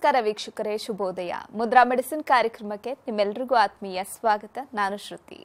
ನಮಸ್ಕಾರ ವೀಕ್ಷಕರೇ, ಶುಭೋದಯ. ಮುದ್ರಾ ಮೆಡಿಸಿನ್ ಕಾರ್ಯಕ್ರಮಕ್ಕೆ ನಿಮ್ಮೆಲ್ಲರಿಗೂ ಆತ್ಮೀಯ ಸ್ವಾಗತ. ನಾನು ಶ್ರುತಿ.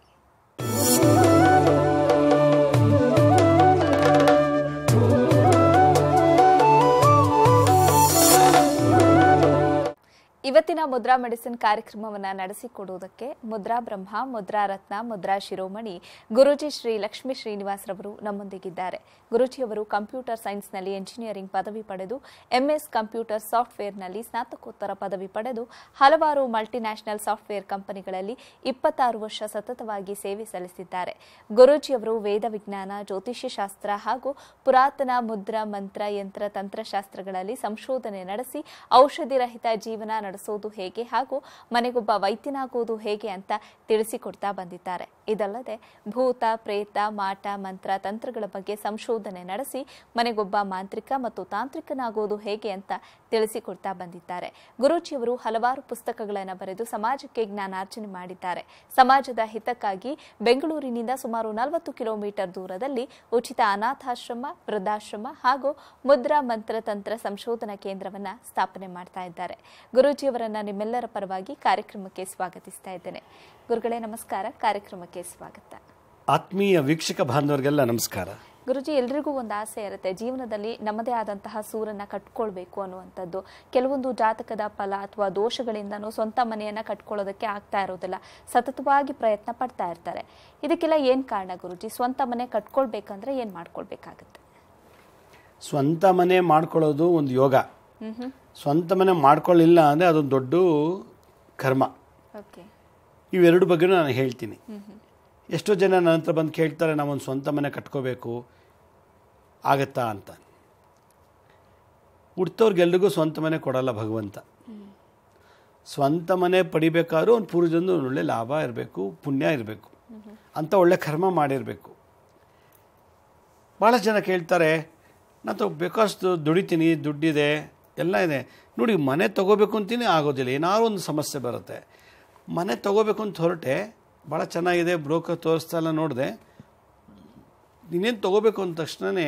ಇವತ್ತಿನ ಮುದ್ರಾ ಮೆಡಿಸಿನ್ ಕಾರ್ಯಕ್ರಮವನ್ನು ನಡೆಸಿಕೊಡುವುದಕ್ಕೆ ಮುದ್ರಾ ಬ್ರಹ್ಮ, ಮುದ್ರಾ ರತ್ನ, ಮುದ್ರಾ ಶಿರೋಮಣಿ ಗುರೂಜಿ ಶ್ರೀ ಲಕ್ಷ್ಮೀ ಶ್ರೀನಿವಾಸ್ ರವರು ನಮ್ಮೊಂದಿಗಿದ್ದಾರೆ. ಗುರೂಜಿಯವರು ಕಂಪ್ಯೂಟರ್ ಸೈನ್ಸ್ನಲ್ಲಿ ಎಂಜಿನಿಯರಿಂಗ್ ಪದವಿ ಪಡೆದು ಎಂಎಸ್ ಕಂಪ್ಯೂಟರ್ ಸಾಫ್ಟ್ವೇರ್ನಲ್ಲಿ ಸ್ನಾತಕೋತ್ತರ ಪದವಿ ಪಡೆದು ಹಲವಾರು ಮಲ್ಟಿನ್ಯಾಷನಲ್ ಸಾಫ್ಟ್ವೇರ್ ಕಂಪನಿಗಳಲ್ಲಿ 26 ವರ್ಷ ಸತತವಾಗಿ ಸೇವೆ ಸಲ್ಲಿಸಿದ್ದಾರೆ. ಗುರೂಜಿಯವರು ವೇದ ವಿಜ್ಞಾನ, ಜ್ಯೋತಿಷ್ಯ ಶಾಸ್ತ್ರ ಹಾಗೂ ಪುರಾತನ ಮುದ್ರಾ, ಮಂತ್ರ, ಯಂತ್ರ, ತಂತ್ರಶಾಸ್ತ್ರಗಳಲ್ಲಿ ಸಂಶೋಧನೆ ನಡೆಸಿ ಔಷಧಿ ರಹಿತ ಜೀವನ ನಡೆಸೋದು ಹೇಗೆ ಹಾಗೂ ಮನೆಗೊಬ್ಬ ವೈದ್ಯನಾಗುವುದು ಹೇಗೆ ಅಂತ ತಿಳಿಸಿಕೊಡ್ತಾ ಬಂದಿದ್ದಾರೆ. ಇದಲ್ಲದೆ ಭೂತ, ಪ್ರೇತ, ಮಾಟ, ಮಂತ್ರ, ತಂತ್ರಗಳ ಬಗ್ಗೆ ಸಂಶೋಧನೆ ನಡೆಸಿ ಮನೆಗೊಬ್ಬ ಮಾಂತ್ರಿಕ ಮತ್ತು ತಾಂತ್ರಿಕನಾಗುವುದು ಹೇಗೆ ಅಂತ ತಿಳಿಸಿಕೊಡ್ತಾ ಬಂದಿದ್ದಾರೆ. ಗುರೂಜಿಯವರು ಹಲವಾರು ಪುಸ್ತಕಗಳನ್ನು ಬರೆದು ಸಮಾಜಕ್ಕೆ ಜ್ಞಾನಾರ್ಜನೆ ಮಾಡಿದ್ದಾರೆ. ಸಮಾಜದ ಹಿತಕ್ಕಾಗಿ ಬೆಂಗಳೂರಿನಿಂದ ಸುಮಾರು 40 ಕಿಲೋಮೀಟರ್ ದೂರದಲ್ಲಿ ಉಚಿತ ಅನಾಥಾಶ್ರಮ, ವೃದ್ಧಾಶ್ರಮ ಹಾಗೂ ಮುದ್ರಾ ಮಂತ್ರ ತಂತ್ರ ಸಂಶೋಧನಾ ಕೇಂದ್ರವನ್ನು ಸ್ಥಾಪನೆ ಮಾಡ್ತಾ ಇದ್ದಾರೆ. ಗುರೂಜಿಯವರನ್ನ ನಿಮ್ಮೆಲ್ಲರ ಪರವಾಗಿ ಕಾರ್ಯಕ್ರಮಕ್ಕೆ ಸ್ವಾಗತಿಸ್ತಾ ಇದ್ದೇನೆ. ಗುರುಗಳೇ ನಮಸ್ಕಾರ, ಕಾರ್ಯಕ್ರಮಕ್ಕೆ ಸ್ವಾಗತ. ಆತ್ಮೀಯ ವೀಕ್ಷಕ ಬಾಂಧವರಿಗೆಲ್ಲ ನಮಸ್ಕಾರ. ಗುರುಜಿ, ಎಲ್ರಿಗೂ ಒಂದು ಆಸೆ ಇರುತ್ತೆ, ಜೀವನದಲ್ಲಿ ನಮ್ಮದೇ ಆದಂತಹ ಸೂರನ್ನ ಕಟ್ಕೊಳ್ಬೇಕು ಅನ್ನುವಂಥದ್ದು. ಕೆಲವೊಂದು ಜಾತಕದ ಫಲ ಅಥವಾ ದೋಷಗಳಿಂದನೂ ಸ್ವಂತ ಮನೆಯನ್ನ ಕಟ್ಕೊಳ್ಳೋದಕ್ಕೆ ಆಗ್ತಾ ಇರೋದಿಲ್ಲ, ಸತತವಾಗಿ ಪ್ರಯತ್ನ ಪಡ್ತಾ ಇರ್ತಾರೆ. ಇದಕ್ಕೆಲ್ಲ ಏನ್ ಕಾರಣ ಗುರುಜಿ? ಸ್ವಂತ ಮನೆ ಕಟ್ಕೊಳ್ಬೇಕಂದ್ರೆ ಏನ್ ಮಾಡ್ಕೊಳ್ಬೇಕಾಗತ್ತೆ? ಸ್ವಂತ ಮನೆ ಮಾಡ್ಕೊಳ್ಳೋದು ಒಂದು ಯೋಗ. ಸ್ವಂತ ಮನೆ ಮಾಡ್ಕೊಳ್ಳಿಲ್ಲ ಅಂದರೆ ಅದೊಂದು ದೊಡ್ಡ ಕರ್ಮ. ಇವೆರಡು ಬಗ್ಗೆ ನಾನು ಹೇಳ್ತೀನಿ. ಎಷ್ಟೋ ಜನ ನನ್ನ ಹತ್ರ ಬಂದು ಕೇಳ್ತಾರೆ, ನಾವೊಂದು ಸ್ವಂತ ಮನೆ ಕಟ್ಕೋಬೇಕು, ಆಗತ್ತಾ ಅಂತ. ಹುಡ್ತವ್ರಿಗೆಲ್ರಿಗೂ ಸ್ವಂತ ಮನೆ ಕೊಡಲ್ಲ ಭಗವಂತ. ಸ್ವಂತ ಮನೆ ಪಡಿಬೇಕಾದ್ರೂ ಒಂದು ಪೂರ್ವಜಂದು ಒಳ್ಳೆ ಲಾಭ ಇರಬೇಕು, ಪುಣ್ಯ ಇರಬೇಕು, ಅಂತ ಒಳ್ಳೆ ಕರ್ಮ ಮಾಡಿರಬೇಕು. ಭಾಳ ಜನ ಕೇಳ್ತಾರೆ, ನಾನು ಬೇಕಷ್ಟು ದುಡಿತೀನಿ, ದುಡ್ಡಿದೆ, ಎಲ್ಲ ಇದೆ, ನೋಡಿ ಮನೆ ತೊಗೋಬೇಕು ಅಂತೀನಿ ಆಗೋದಿಲ್ಲ, ಏನಾದ್ರು ಒಂದು ಸಮಸ್ಯೆ ಬರುತ್ತೆ. ಮನೆ ತೊಗೋಬೇಕು ಅಂತ ಹೊರಟೆ, ಭಾಳ ಚೆನ್ನಾಗಿದೆ, ಬ್ರೋಕರ್ ತೋರಿಸ್ತಾ ಎಲ್ಲ ನೋಡಿದೆ, ನೀನೇನು ತೊಗೋಬೇಕು ಅಂದ ತಕ್ಷಣವೇ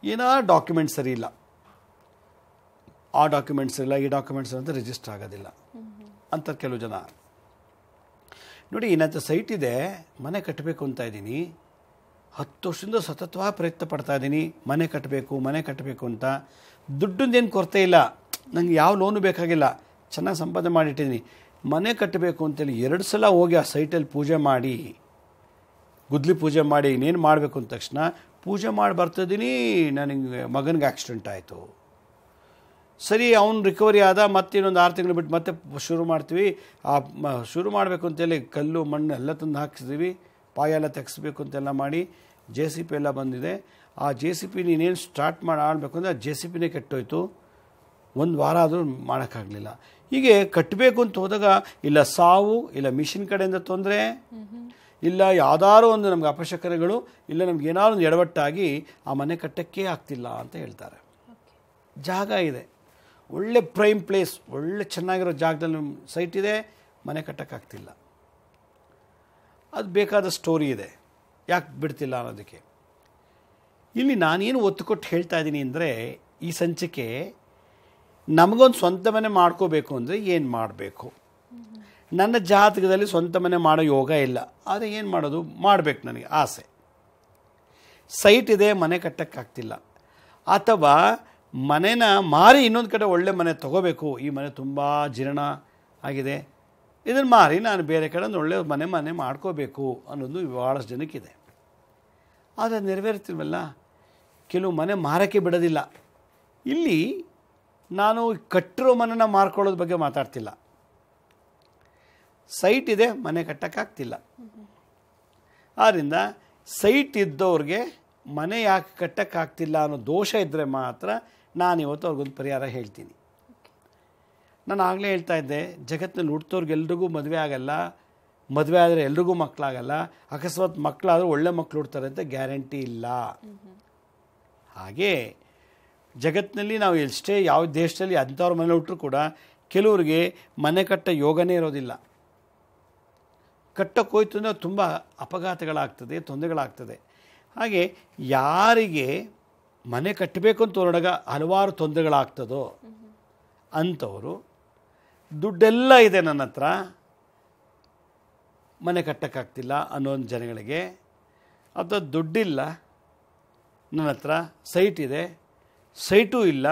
ಏನಾದ್ರು ಡಾಕ್ಯುಮೆಂಟ್ಸ್ ಸರಿ ಇಲ್ಲ, ಆ ಡಾಕ್ಯುಮೆಂಟ್ಸ್ ಇಲ್ಲ, ಈ ಡಾಕ್ಯುಮೆಂಟ್ಸ್ ಅಂತ ರಿಜಿಸ್ಟರ್ ಆಗೋದಿಲ್ಲ ಅಂತ ಕೆಲವು ಜನ. ನೋಡಿ, ನನ್ನ ಸೈಟ್ ಇದೆ, ಮನೆ ಕಟ್ಟಬೇಕು ಅಂತ ಇದ್ದೀನಿ, 10 ವರ್ಷದಿಂದ ಸತತವಾಗಿ ಪ್ರಯತ್ನ ಪಡ್ತಾ ಇದ್ದೀನಿ, ಮನೆ ಕಟ್ಟಬೇಕು ಅಂತ. ದುಡ್ಡಿಂದೇನು ಕೊರತೆ ಇಲ್ಲ, ನನಗೆ ಯಾವ ಲೋನು ಬೇಕಾಗಿಲ್ಲ, ಚೆನ್ನಾಗಿ ಸಂಪಾದನೆ ಮಾಡಿಟ್ಟಿದ್ದೀನಿ. ಮನೆ ಕಟ್ಟಬೇಕು ಅಂತೇಳಿ 2 ಸಲ ಹೋಗಿ ಆ ಸೈಟಲ್ಲಿ ಪೂಜೆ ಮಾಡಿ, ಗುದ್ಲಿ ಪೂಜೆ ಮಾಡಿ, ಇನ್ನೇನು ಮಾಡಬೇಕು ಅಂದ ತಕ್ಷಣ ಪೂಜೆ ಮಾಡಿ ಬರ್ತಿದ್ದೀನಿ, ನನಗೆ ಮಗನಿಗೆ ಆಕ್ಸಿಡೆಂಟ್ ಆಯಿತು. ಸರಿ, ಅವ್ನು ರಿಕವರಿ ಆದ, ಮತ್ತೆ ಇನ್ನೊಂದು 6 ತಿಂಗಳು ಬಿಟ್ಟು ಮತ್ತೆ ಶುರು ಮಾಡ್ತೀವಿ. ಶುರು ಮಾಡಬೇಕು ಅಂತೇಳಿ ಕಲ್ಲು ಮಣ್ಣು ಎಲ್ಲ ತಂದು ಹಾಕಿಸ್ತೀವಿ, ಪಾಯ ಎಲ್ಲ ತೆಗೆಸ್ಬೇಕು ಅಂತೆಲ್ಲ ಮಾಡಿ JCP ಎಲ್ಲ ಬಂದಿದೆ. ಆ JCP ನೀನೇನು ಸ್ಟಾರ್ಟ್ ಮಾಡಿ ಆಡಬೇಕು ಅಂದರೆ ಆ JCPನೇ ಕೆಟ್ಟೋಯ್ತು. 1 ವಾರ ಆದರೂ ಮಾಡೋಕ್ಕಾಗಲಿಲ್ಲ. ಹೀಗೆ ಕಟ್ಟಬೇಕು ಅಂತ ಹೋದಾಗ ಇಲ್ಲ ಸಾವು, ಇಲ್ಲ ಮಿಷಿನ್ ಕಡೆಯಿಂದ ತೊಂದರೆ, ಇಲ್ಲ ಯಾವುದಾದ್ರು ಒಂದು ನಮ್ಗೆ ಅಪಶಕರಗಳು, ಇಲ್ಲ ನಮ್ಗೆ ಏನಾದ್ರು ಒಂದು ಎಡವಟ್ಟಾಗಿ ಆ ಮನೆ ಕಟ್ಟೋಕ್ಕೆ ಆಗ್ತಿಲ್ಲ ಅಂತ ಹೇಳ್ತಾರೆ. ಜಾಗ ಇದೆ, ಒಳ್ಳೆ ಪ್ರೈಮ್ ಪ್ಲೇಸ್, ಒಳ್ಳೆ ಚೆನ್ನಾಗಿರೋ ಜಾಗದಲ್ಲಿ ಸೈಟ್ ಇದೆ, ಮನೆ ಕಟ್ಟೋಕ್ಕಾಗ್ತಿಲ್ಲ. ಅದು ಬೇಕಾದ ಸ್ಟೋರಿ ಇದೆ, ಯಾಕೆ ಬಿಡ್ತಿಲ್ಲ ಅನ್ನೋದಕ್ಕೆ. ಇಲ್ಲಿ ನಾನೇನು ಒತ್ತು ಕೊಟ್ಟು ಹೇಳ್ತಾ ಇದ್ದೀನಿ ಅಂದರೆ, ಈ ಸಂಚಿಕೆ ನಮಗೊಂದು ಸ್ವಂತ ಮನೆ ಮಾಡ್ಕೋಬೇಕು ಅಂದರೆ ಏನು ಮಾಡಬೇಕು? ನನ್ನ ಜಾತಕದಲ್ಲಿ ಸ್ವಂತ ಮನೆ ಮಾಡೋ ಯೋಗ ಇಲ್ಲ, ಆದರೆ ಏನು ಮಾಡೋದು? ಮಾಡಬೇಕು, ನನಗೆ ಆಸೆ. ಸೈಟ್ ಇದೆ, ಮನೆ ಕಟ್ಟೋಕ್ಕಾಗ್ತಿಲ್ಲ, ಅಥವಾ ಮನೆನ ಮಾರಿ ಇನ್ನೊಂದು ಕಡೆ ಒಳ್ಳೆ ಮನೆ ತೊಗೋಬೇಕು, ಈ ಮನೆ ತುಂಬ ಜೀರ್ಣ ಆಗಿದೆ, ಇದನ್ನು ಮಾರಿ ನಾನು ಬೇರೆ ಕಡೆ ಒಂದು ಒಳ್ಳೆ ಮನೆ ಮಾಡ್ಕೋಬೇಕು ಅನ್ನೋದು ಭಾಳಷ್ಟು ಜನಕ್ಕಿದೆ. ಆದರೆ ನೆರವೇರ್ತಿಲ್ವಲ್ಲ, ಕೆಲವು ಮನೆ ಮಾರೋಕ್ಕೆ ಬಿಡೋದಿಲ್ಲ. ಇಲ್ಲಿ ನಾನು ಕಟ್ಟಿರೋ ಮನೆನ ಮಾರ್ಕೊಳ್ಳೋದ್ರ ಬಗ್ಗೆ ಮಾತಾಡ್ತಿಲ್ಲ. ಸೈಟ್ ಇದೆ, ಮನೆ ಕಟ್ಟೋಕ್ಕಾಗ್ತಿಲ್ಲ. ಆದ್ದರಿಂದ ಸೈಟ್ ಇದ್ದವ್ರಿಗೆ ಮನೆ ಯಾಕೆ ಕಟ್ಟೋಕ್ಕಾಗ್ತಿಲ್ಲ ಅನ್ನೋ ದೋಷ ಇದ್ದರೆ ಮಾತ್ರ ನಾನಿವತ್ತು ಅವ್ರಿಗೊಂದು ಪರಿಹಾರ ಹೇಳ್ತೀನಿ. ನಾನು ಆಗಲೇ ಹೇಳ್ತಾ ಇದ್ದೆ, ಜಗತ್ತಿನಲ್ಲಿ ಹುಡ್ತವ್ರಿಗೆಲ್ರಿಗೂ ಮದುವೆ ಆಗಲ್ಲ, ಮದುವೆ ಆದರೆ ಎಲ್ರಿಗೂ ಮಕ್ಕಳಾಗಲ್ಲ, ಅಕಸ್ಮಾತ್ ಮಕ್ಕಳಾದರೂ ಒಳ್ಳೆ ಮಕ್ಕಳು ಹುಡ್ತಾರೆ ಅಂತ ಗ್ಯಾರಂಟಿ ಇಲ್ಲ. ಹಾಗೆ ಜಗತ್ತಿನಲ್ಲಿ ನಾವು ಎಷ್ಟೇ ಯಾವ ದೇಶದಲ್ಲಿ ಅಂಥವ್ರ ಮನೆ ಹುಟ್ಟರು ಕೂಡ ಕೆಲವರಿಗೆ ಮನೆ ಕಟ್ಟೋ ಯೋಗನೇ ಇರೋದಿಲ್ಲ. ಕಟ್ಟೋಕ್ಕೆ ಹೋಯ್ತು ಅಂದರೆ ತುಂಬ ಅಪಘಾತಗಳಾಗ್ತದೆ, ತೊಂದರೆಗಳಾಗ್ತದೆ. ಹಾಗೆ ಯಾರಿಗೆ ಮನೆ ಕಟ್ಟಬೇಕು ಅಂತ ಹೊರಡಾಗ ಹಲವಾರು ತೊಂದರೆಗಳಾಗ್ತದೋ ಅಂಥವರು ದುಡ್ಡೆಲ್ಲ ಇದೆ ನನ್ನ ಹತ್ರ, ಮನೆ ಕಟ್ಟೋಕ್ಕಾಗ್ತಿಲ್ಲ ಅನ್ನೋ ಜನಗಳಿಗೆ, ಅಥವಾ ದುಡ್ಡಿಲ್ಲ ನನ್ನ ಹತ್ರ, ಸೈಟ್ ಇದೆ, ಸೈಟೂ ಇಲ್ಲ,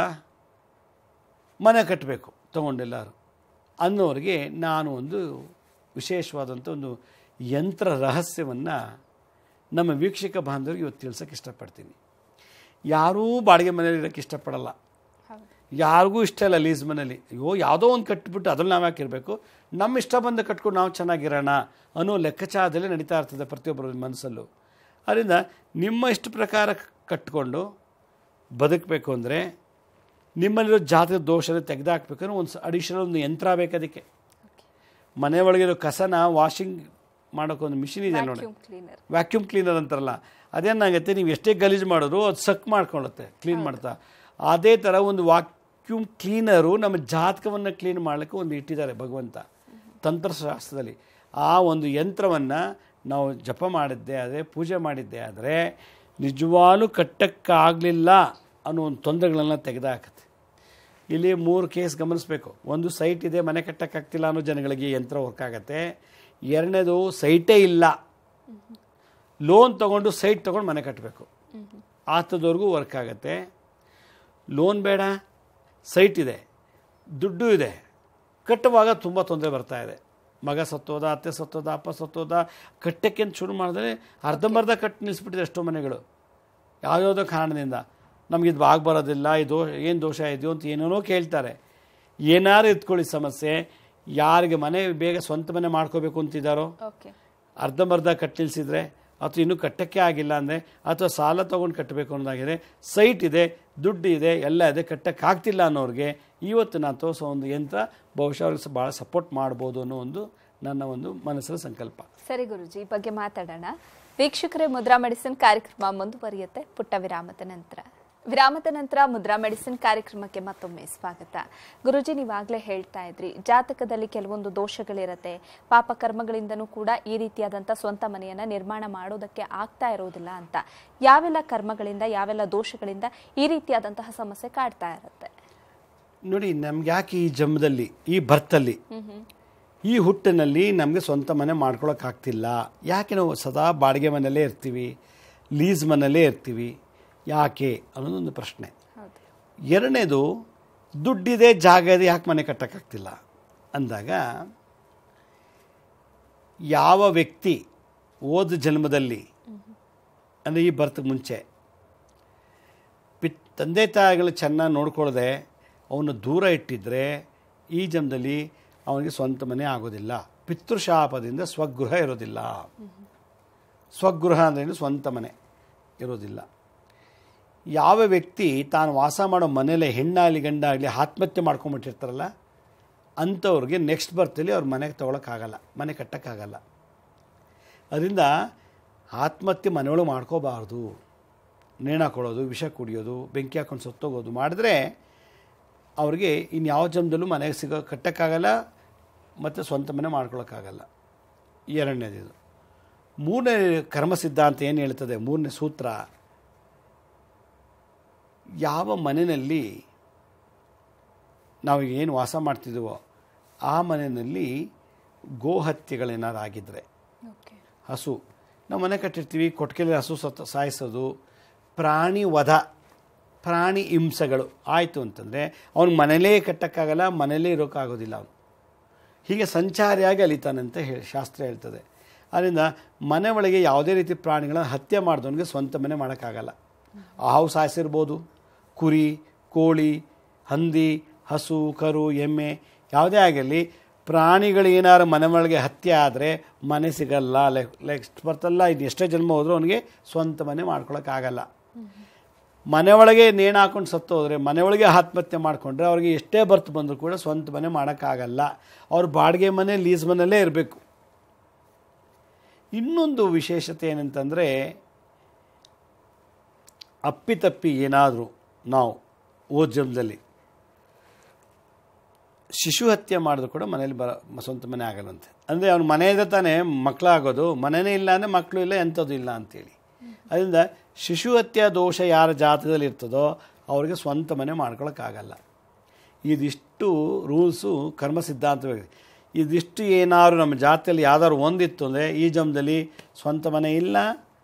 ಮನೆ ಕಟ್ಟಬೇಕು ತೊಗೊಂಡೆಲ್ಲರು ಅನ್ನೋರಿಗೆ ನಾನು ಒಂದು ವಿಶೇಷವಾದಂಥ ಒಂದು ಯಂತ್ರ ರಹಸ್ಯವನ್ನು ನಮ್ಮ ವೀಕ್ಷಕ ಬಾಂಧವರಿಗೆ ಇವತ್ತು ತಿಳ್ಸೋಕ್ಕೆ ಇಷ್ಟಪಡ್ತೀನಿ. ಯಾರೂ ಬಾಡಿಗೆ ಮನೇಲಿ ಇರೋಕ್ಕೆ ಇಷ್ಟಪಡಲ್ಲ, ಯಾರಿಗೂ ಇಷ್ಟ ಇಲ್ಲ ಲೀಸ್ ಮನೇಲಿ. ಅಯ್ಯೋ ಯಾವುದೋ ಒಂದು ಕಟ್ಬಿಟ್ಟು ಅದ್ರಲ್ಲಿ ನಾವು ಯಾಕಿರಬೇಕು, ನಮ್ಮ ಇಷ್ಟ ಬಂದು ಕಟ್ಕೊಂಡು ನಾವು ಚೆನ್ನಾಗಿರೋಣ ಅನ್ನೋ ಲೆಕ್ಕಾಚಾರದಲ್ಲೇ ನಡೀತಾ ಇರ್ತದೆ ಪ್ರತಿಯೊಬ್ಬರ ಮನಸ್ಸಲ್ಲೂ. ಅದರಿಂದ ನಿಮ್ಮ ಇಷ್ಟ ಪ್ರಕಾರ ಕಟ್ಕೊಂಡು ಬದುಕಬೇಕು ಅಂದರೆ ನಿಮ್ಮಲ್ಲಿರೋ ಜಾತಕ ದೋಷನ ತೆಗೆದುಹಾಕ್ಬೇಕಂದ್ರೆ ಒಂದು ಅಡಿಷನಲ್ ಒಂದು ಯಂತ್ರ ಬೇಕು. ಅದಕ್ಕೆ ಮನೆ ಒಳಗಿರೋ ಕಸನ ವಾಷಿಂಗ್ ಮಾಡೋಕ್ಕೊಂದು ಮಿಷಿನ್ ಇದೆ ನೋಡಿ, ವ್ಯಾಕ್ಯೂಮ್ ಕ್ಲೀನರ್ ಅಂತಾರಲ್ಲ, ಅದೇನಾಗುತ್ತೆ, ನೀವು ಎಷ್ಟೇ ಗಲೀಜು ಮಾಡಿದ್ರು ಅದು ಸಕ್ ಮಾಡ್ಕೊಳ್ಳುತ್ತೆ ಕ್ಲೀನ್ ಮಾಡ್ತಾ. ಅದೇ ಥರ ಒಂದು ವ್ಯಾಕ್ಯೂಮ್ ಕ್ಲೀನರು ನಮ್ಮ ಜಾತಕವನ್ನು ಕ್ಲೀನ್ ಮಾಡಲಿಕ್ಕೆ ಒಂದು ಇಟ್ಟಿದ್ದಾರೆ ಭಗವಂತ ತಂತ್ರಶಾಸ್ತ್ರದಲ್ಲಿ. ಆ ಒಂದು ಯಂತ್ರವನ್ನು ನಾವು ಜಪ ಮಾಡಿದ್ದೆ ಆದರೆ, ಪೂಜೆ ಮಾಡಿದ್ದೆ ಆದರೆ ನಿಜವಾಗ್ಲೂ ಕಟ್ಟಕ್ಕಾಗಲಿಲ್ಲ ಅನ್ನೋ ಒಂದು ತೊಂದರೆಗಳನ್ನ ತೆಗೆದುಹಾಕುತ್ತೆ. ಇಲ್ಲಿ 3 ಕೇಸ್ ಗಮನಿಸಬೇಕು. ಒಂದು, ಸೈಟ್ ಇದೆ ಮನೆ ಕಟ್ಟಕ್ಕಾಗ್ತಿಲ್ಲ ಅನ್ನೋ ಜನಗಳಿಗೆ ಯಂತ್ರ ವರ್ಕ್ ಆಗುತ್ತೆ. ಎರಡನೇದು, ಸೈಟೇ ಇಲ್ಲ, ಲೋನ್ ತೊಗೊಂಡು ಸೈಟ್ ತೊಗೊಂಡು ಮನೆ ಕಟ್ಟಬೇಕು, ಆತದವರೆಗೂ ವರ್ಕ್ ಆಗುತ್ತೆ. ಲೋನ್ ಬೇಡ, ಸೈಟ್ ಇದೆ, ದುಡ್ಡು ಇದೆ, ಕಟ್ಟುವಾಗ ತುಂಬ ತೊಂದರೆ ಬರ್ತಾ ಇದೆ. ಮಗ ಸತ್ತೋದ, ಅತ್ತೆ ಸತ್ತೋದ, ಅಪ್ಪ ಸತ್ತೋದ, ಕಟ್ಟಕ್ಕೆ ಅಂತ ಶುರು ಮಾಡಿದ್ರೆ ಅರ್ಧಂಬರ್ಧ ಕಟ್ಟು ನಿಲ್ಲಿಸ್ಬಿಟ್ಟಿದೆ ಎಷ್ಟೋ ಮನೆಗಳು. ಯಾವುದ್ಯಾವುದೋ ಕಾರಣದಿಂದ ನಮಗಿದು ಬರೋದಿಲ್ಲ, ಇದು ಏನು ದೋಷ ಇದೆಯೋ ಅಂತ ಏನೇನೋ ಕೇಳ್ತಾರೆ. ಏನಾರು ಇಟ್ಕೊಳ್ಳಿ ಸಮಸ್ಯೆ. ಯಾರಿಗೆ ಮನೆ ಬೇಗ ಸ್ವಂತ ಮನೆ ಮಾಡ್ಕೋಬೇಕು ಅಂತಿದ್ದಾರೋ, ಅರ್ಧಂಬರ್ಧ ಕಟ್ಟು ನಿಲ್ಲಿಸಿದ್ರೆ, ಅಥವಾ ಇನ್ನೂ ಕಟ್ಟಕ್ಕೆ ಆಗಿಲ್ಲ ಅಂದರೆ, ಅಥವಾ ಸಾಲ ತೊಗೊಂಡು ಕಟ್ಟಬೇಕು ಅನ್ನೋದಾಗಿದೆ, ಸೈಟ್ ಇದೆ, ದುಡ್ಡು ಇದೆ, ಎಲ್ಲ ಇದೆ, ಕಟ್ಟಕ್ಕಾಗ್ತಿಲ್ಲ ಅನ್ನೋರಿಗೆ ಇವತ್ತು ನಾನು ತೋರಿಸೋ ಒಂದು ಯಂತ್ರ ಬಹುಶಃ ಅವ್ರಿಗೆ ಭಾಳ ಸಪೋರ್ಟ್ ಮಾಡ್ಬೋದು ಅನ್ನೋ ಒಂದು ನನ್ನ ಒಂದು ಮನಸ್ಸಿನ ಸಂಕಲ್ಪ. ಸರಿ ಗುರುಜಿ, ಈ ಬಗ್ಗೆ ಮಾತಾಡೋಣ. ವೀಕ್ಷಕರೇ, ಮುದ್ರಾ ಮೆಡಿಸಿನ್ ಕಾರ್ಯಕ್ರಮ ಮುಂದುವರಿಯುತ್ತೆ ಪುಟ್ಟ ವಿರಾಮದ ನಂತರ. ಮುದ್ರಾ ಮೆಡಿಸಿನ್ ಕಾರ್ಯಕ್ರಮಕ್ಕೆ ಮತ್ತೊಮ್ಮೆ ಸ್ವಾಗತ. ಗುರುಜಿ, ನೀವಾಗಲೇ ಹೇಳ್ತಾ ಇದ್ರಿ, ಜಾತಕದಲ್ಲಿ ಕೆಲವೊಂದು ದೋಷಗಳಿರುತ್ತೆ, ಪಾಪ ಕರ್ಮಗಳಿಂದನೂ ಕೂಡ ಈ ರೀತಿಯಾದಂಥ ಸ್ವಂತ ಮನೆಯನ್ನು ನಿರ್ಮಾಣ ಮಾಡೋದಕ್ಕೆ ಆಗ್ತಾ ಇರೋದಿಲ್ಲ ಅಂತ. ಯಾವೆಲ್ಲ ಕರ್ಮಗಳಿಂದ, ಯಾವೆಲ್ಲ ದೋಷಗಳಿಂದ ಈ ರೀತಿಯಾದಂತಹ ಸಮಸ್ಯೆ ಕಾಡ್ತಾ ಇರುತ್ತೆ? ನೋಡಿ, ನಮ್ಗೆ ಯಾಕೆ ಈ ಜನ್ಮದಲ್ಲಿ, ಈ ಬರ್ತಲ್ಲಿ, ಈ ಹುಟ್ಟಿನಲ್ಲಿ ನಮಗೆ ಸ್ವಂತ ಮನೆ ಮಾಡ್ಕೊಳಕ್ಕಾಗ್ತಿಲ್ಲ, ಯಾಕೆ ನಾವು ಸದಾ ಬಾಡಿಗೆ ಮನೆಯಲ್ಲೇ ಇರ್ತೀವಿ, ಲೀಸ್ ಮನೆಯಲ್ಲೇ ಇರ್ತೀವಿ, ಯಾಕೆ ಅನ್ನೋದೊಂದು ಪ್ರಶ್ನೆ. ಎರಡನೇದು, ದುಡ್ಡಿದೆ, ಜಾಗ ಇದೆ, ಯಾಕೆ ಮನೆ ಕಟ್ಟೋಕ್ಕಾಗ್ತಿಲ್ಲ ಅಂದಾಗ, ಯಾವ ವ್ಯಕ್ತಿ ಹೋದ ಜನ್ಮದಲ್ಲಿ ಅಂದರೆ ಈ ಬರ್ತಕ್ಕೆ ಮುಂಚೆ ತಂದೆ ತಾಯಿಗಳು ಚೆನ್ನಾಗಿ ನೋಡ್ಕೊಳ್ಳದೆ ಅವನು ದೂರ ಇಟ್ಟಿದ್ದರೆ ಈ ಜನ್ಮದಲ್ಲಿ ಅವನಿಗೆ ಸ್ವಂತ ಮನೆ ಆಗೋದಿಲ್ಲ. ಪಿತೃಶಾಪದಿಂದ ಸ್ವಗೃಹ ಇರೋದಿಲ್ಲ. ಸ್ವಗೃಹ ಅಂದ್ರೇನು, ಸ್ವಂತ ಮನೆ ಇರೋದಿಲ್ಲ. ಯಾವ ವ್ಯಕ್ತಿ ತಾನು ವಾಸ ಮಾಡೋ ಮನೇಲೆ ಹೆಣ್ಣಾಗಲಿ ಗಂಡಾಗಲಿ ಆತ್ಮಹತ್ಯೆ ಮಾಡ್ಕೊಂಬಿಟ್ಟಿರ್ತಾರಲ್ಲ, ಅಂಥವ್ರಿಗೆ ನೆಕ್ಸ್ಟ್ ಬರ್ತಲ್ಲಿ ಅವ್ರ ಮನೆಗೆ ತೊಗೊಳಕ್ಕಾಗಲ್ಲ, ಮನೆ ಕಟ್ಟೋಕ್ಕಾಗಲ್ಲ. ಅದರಿಂದ ಆತ್ಮಹತ್ಯೆ ಮನೆಯೊಳಗೆ ಮಾಡ್ಕೋಬಾರ್ದು. ನೇಣು ಹಾಕೊಳ್ಳೋದು, ವಿಷ ಕುಡಿಯೋದು, ಬೆಂಕಿ ಹಾಕೊಂಡು ಸತ್ತೋಗೋದು ಮಾಡಿದ್ರೆ ಅವ್ರಿಗೆ ಇನ್ಯಾವ ಜನ್ಮದಲ್ಲೂ ಮನೆಗೆ ಕಟ್ಟೋಕ್ಕಾಗಲ್ಲ ಮತ್ತು ಸ್ವಂತ ಮನೆ ಮಾಡ್ಕೊಳಕ್ಕಾಗಲ್ಲ. ಎರಡನೇದು. ಮೂರನೇ ಕರ್ಮ ಸಿದ್ಧಾಂತ ಏನು ಹೇಳ್ತದೆ, ಮೂರನೇ ಸೂತ್ರ, ಯಾವ ಮನೆಯಲ್ಲಿ ನಾವು ಏನು ವಾಸ ಮಾಡ್ತಿದ್ದೀವೋ ಆ ಮನೆಯಲ್ಲಿ ಗೋಹತ್ಯೆಗಳೇನಾದ್ರು ಆಗಿದ್ದರೆ, ಹಸು ನಾವು ಮನೆ ಕಟ್ಟಿರ್ತೀವಿ, ಕೊಟ್ಟಿಗೆಯಲ್ಲಿ ಹಸು ಸಾಯಿಸೋದು, ಪ್ರಾಣಿ ವಧ, ಪ್ರಾಣಿ ಹಿಂಸೆಗಳು ಆಯಿತು ಅಂತಂದರೆ ಅವ್ನು ಮನೇಲೇ ಕಟ್ಟೋಕ್ಕಾಗಲ್ಲ, ಮನೇಲೇ ಇರೋಕ್ಕಾಗೋದಿಲ್ಲ. ಅವನು ಹೀಗೆ ಸಂಚಾರಿಯಾಗಿ ಅಲಿತಾನಂತ ಶಾಸ್ತ್ರ ಹೇಳ್ತದೆ. ಆದ್ದರಿಂದ ಮನೆ ಒಳಗೆ ಯಾವುದೇ ರೀತಿ ಪ್ರಾಣಿಗಳನ್ನ ಹತ್ಯೆ ಮಾಡಿದವನಿಗೆ ಸ್ವಂತ ಮನೆ ಮಾಡೋಕ್ಕಾಗಲ್ಲ. ಹಾವು ಸಾಯಿಸಿರ್ಬೋದು, ಕುರಿ, ಕೋಳಿ, ಹಂದಿ, ಹಸು, ಕರು, ಎಮ್ಮೆ ಯಾವುದೇ ಆಗಲಿ ಪ್ರಾಣಿಗಳು ಏನಾರು ಮನೆ ಒಳಗೆ ಹತ್ಯೆ ಆದರೆ ಮನೆ ಸಿಗಲ್ಲ, ನೆಕ್ಸ್ಟ್ ಬರ್ತಲ್ಲ. ಇದು ಎಷ್ಟೇ ಜನ್ಮ ಹೋದರೂ ಅವನಿಗೆ ಸ್ವಂತ ಮನೆ ಮಾಡ್ಕೊಳಕ್ಕಾಗಲ್ಲ. ಮನೆ ಒಳಗೆ ನೇಣು ಹಾಕೊಂಡು ಸತ್ತೋದ್ರೆ, ಮನೆಯೊಳಗೆ ಆತ್ಮಹತ್ಯೆ ಮಾಡಿಕೊಂಡ್ರೆ ಅವ್ರಿಗೆ ಎಷ್ಟೇ ಬರ್ತು ಬಂದರೂ ಕೂಡ ಸ್ವಂತ ಮನೆ ಮಾಡೋಕ್ಕಾಗಲ್ಲ. ಅವ್ರು ಬಾಡಿಗೆ ಮನೆ, ಲೀಸ್ ಮನೆಯಲ್ಲೇ ಇರಬೇಕು. ಇನ್ನೊಂದು ವಿಶೇಷತೆ ಏನಂತಂದರೆ, ಅಪ್ಪಿತಪ್ಪಿ ಏನಾದರೂ ನಾವು ಓದ್ ಜನ್ಮದಲ್ಲಿ ಶಿಶು ಹತ್ಯೆ ಮಾಡಿದ್ರು ಕೂಡ ಮನೇಲಿ ಸ್ವಂತ ಮನೆ ಆಗಲ್ಲಂತೆ. ಅಂದರೆ ಅವ್ನು ಮನೆಯಿಂದ ತಾನೇ ಮಕ್ಕಳಾಗೋದು, ಮನೆಯೇ ಇಲ್ಲ ಅಂದರೆ ಮಕ್ಕಳು ಇಲ್ಲ, ಎಂಥದ್ದು ಇಲ್ಲ ಅಂಥೇಳಿ. ಅದರಿಂದ ಶಿಶು ಹತ್ಯೆ ದೋಷ ಯಾರ ಜಾತಕದಲ್ಲಿ ಇರ್ತದೋ ಅವ್ರಿಗೆ ಸ್ವಂತ ಮನೆ ಮಾಡ್ಕೊಳಕ್ಕಾಗಲ್ಲ. ಇದಿಷ್ಟು ರೂಲ್ಸು ಕರ್ಮ ಸಿದ್ಧಾಂತವೇ. ಇದಿಷ್ಟು ಏನಾದ್ರು ನಮ್ಮ ಜಾತಿಯಲ್ಲಿ ಯಾವ್ದಾದ್ರು ಒಂದಿತ್ತು ಅಂದರೆ ಈ ಜನ್ಮದಲ್ಲಿ ಸ್ವಂತ ಮನೆ ಇಲ್ಲ,